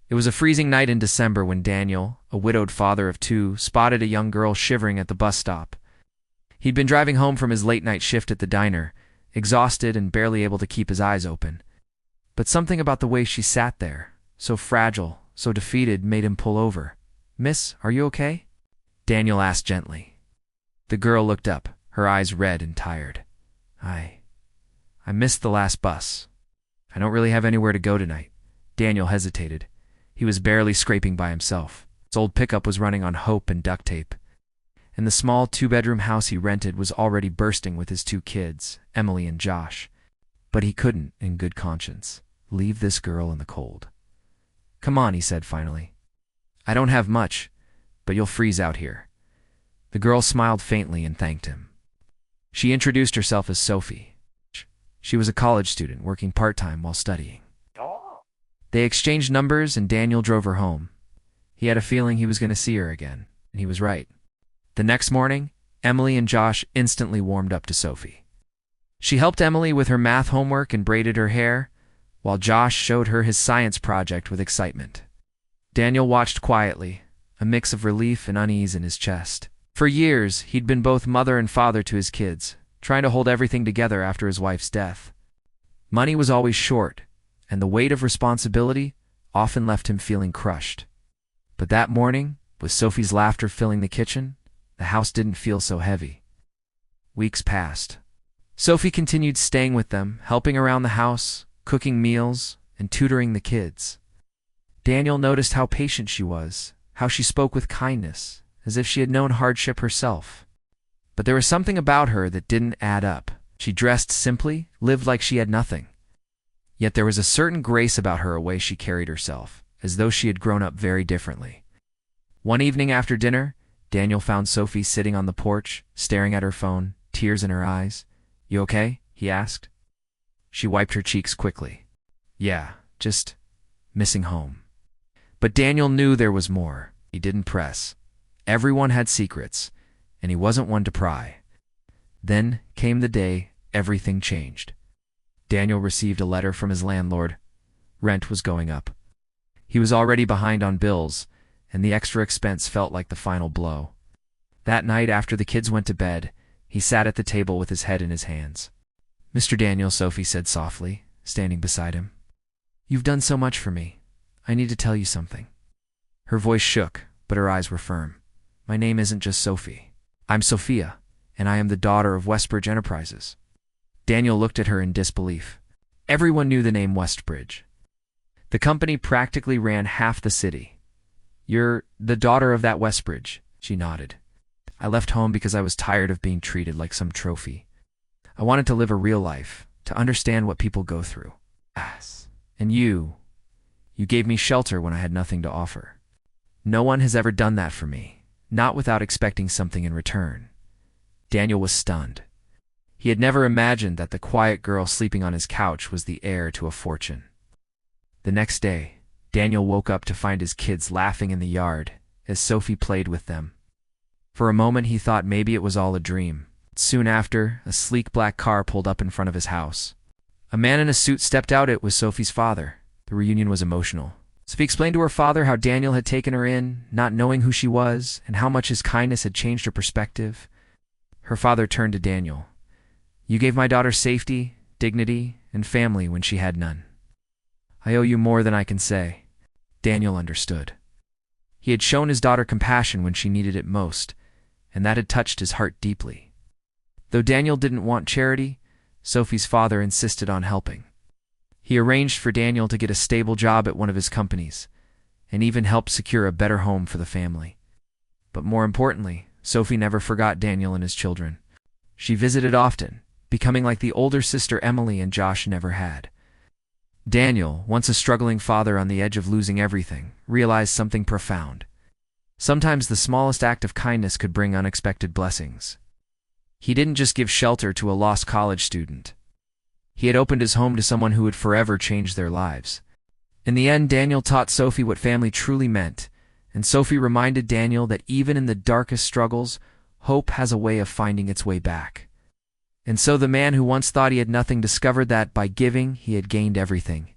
It was a freezing night in December when Daniel, a widowed father of two, spotted a young girl shivering at the bus stop. He'd been driving home from his late-night shift at the diner, exhausted and barely able to keep his eyes open. But something about the way she sat there, so fragile, so defeated, made him pull over. "Miss, are you okay?" Daniel asked gently. The girl looked up, her eyes red and tired. I missed the last bus. I don't really have anywhere to go tonight." Daniel hesitated. He was barely scraping by himself. His old pickup was running on hope and duct tape. And the small two-bedroom house he rented was already bursting with his two kids, Emily and Josh. But he couldn't, in good conscience, leave this girl in the cold. "Come on," he said finally. "I don't have much, but you'll freeze out here." The girl smiled faintly and thanked him. She introduced herself as Sophie. She was a college student working part-time while studying. They exchanged numbers and Daniel drove her home. He had a feeling he was going to see her again, and he was right. The next morning, Emily and Josh instantly warmed up to Sophie. She helped Emily with her math homework and braided her hair, while Josh showed her his science project with excitement. Daniel watched quietly, a mix of relief and unease in his chest. For years, he'd been both mother and father to his kids, trying to hold everything together after his wife's death. Money was always short, and the weight of responsibility often left him feeling crushed. But that morning, with Sophie's laughter filling the kitchen, the house didn't feel so heavy. Weeks passed. Sophie continued staying with them, helping around the house, cooking meals, and tutoring the kids. Daniel noticed how patient she was, how she spoke with kindness, as if she had known hardship herself. But there was something about her that didn't add up. She dressed simply, lived like she had nothing. Yet there was a certain grace about her, a way she carried herself, as though she had grown up very differently. One evening after dinner, Daniel found Sophie sitting on the porch, staring at her phone, tears in her eyes. "You okay?" he asked. She wiped her cheeks quickly. "Yeah, just missing home." But Daniel knew there was more. He didn't press. Everyone had secrets, and he wasn't one to pry. Then came the day everything changed. Daniel received a letter from his landlord. Rent was going up. He was already behind on bills, and the extra expense felt like the final blow. That night, after the kids went to bed, he sat at the table with his head in his hands. "Mr. Daniel," Sophie said softly, standing beside him. "You've done so much for me. I need to tell you something." Her voice shook, but her eyes were firm. "My name isn't just Sophie. I'm Sophia, and I am the daughter of Westbridge Enterprises." Daniel looked at her in disbelief. Everyone knew the name Westbridge. The company practically ran half the city. "You're the daughter of that Westbridge," she nodded. "I left home because I was tired of being treated like some trophy. I wanted to live a real life, to understand what people go through. And you gave me shelter when I had nothing to offer. No one has ever done that for me, not without expecting something in return." Daniel was stunned. He had never imagined that the quiet girl sleeping on his couch was the heir to a fortune. The next day, Daniel woke up to find his kids laughing in the yard as Sophie played with them. For a moment he thought maybe it was all a dream. Soon after, a sleek black car pulled up in front of his house. A man in a suit stepped out. It was Sophie's father. The reunion was emotional. Sophie explained to her father how Daniel had taken her in, not knowing who she was, and how much his kindness had changed her perspective. Her father turned to Daniel. "You gave my daughter safety, dignity, and family when she had none. I owe you more than I can say." Daniel understood. He had shown his daughter compassion when she needed it most, and that had touched his heart deeply. Though Daniel didn't want charity, Sophie's father insisted on helping. He arranged for Daniel to get a stable job at one of his companies, and even helped secure a better home for the family. But more importantly, Sophie never forgot Daniel and his children. She visited often, becoming like the older sister Emily and Josh never had. Daniel, once a struggling father on the edge of losing everything, realized something profound. Sometimes the smallest act of kindness could bring unexpected blessings. He didn't just give shelter to a lost college student. He had opened his home to someone who would forever change their lives. In the end, Daniel taught Sophie what family truly meant, and Sophie reminded Daniel that even in the darkest struggles, hope has a way of finding its way back. And so the man who once thought he had nothing discovered that by giving he had gained everything.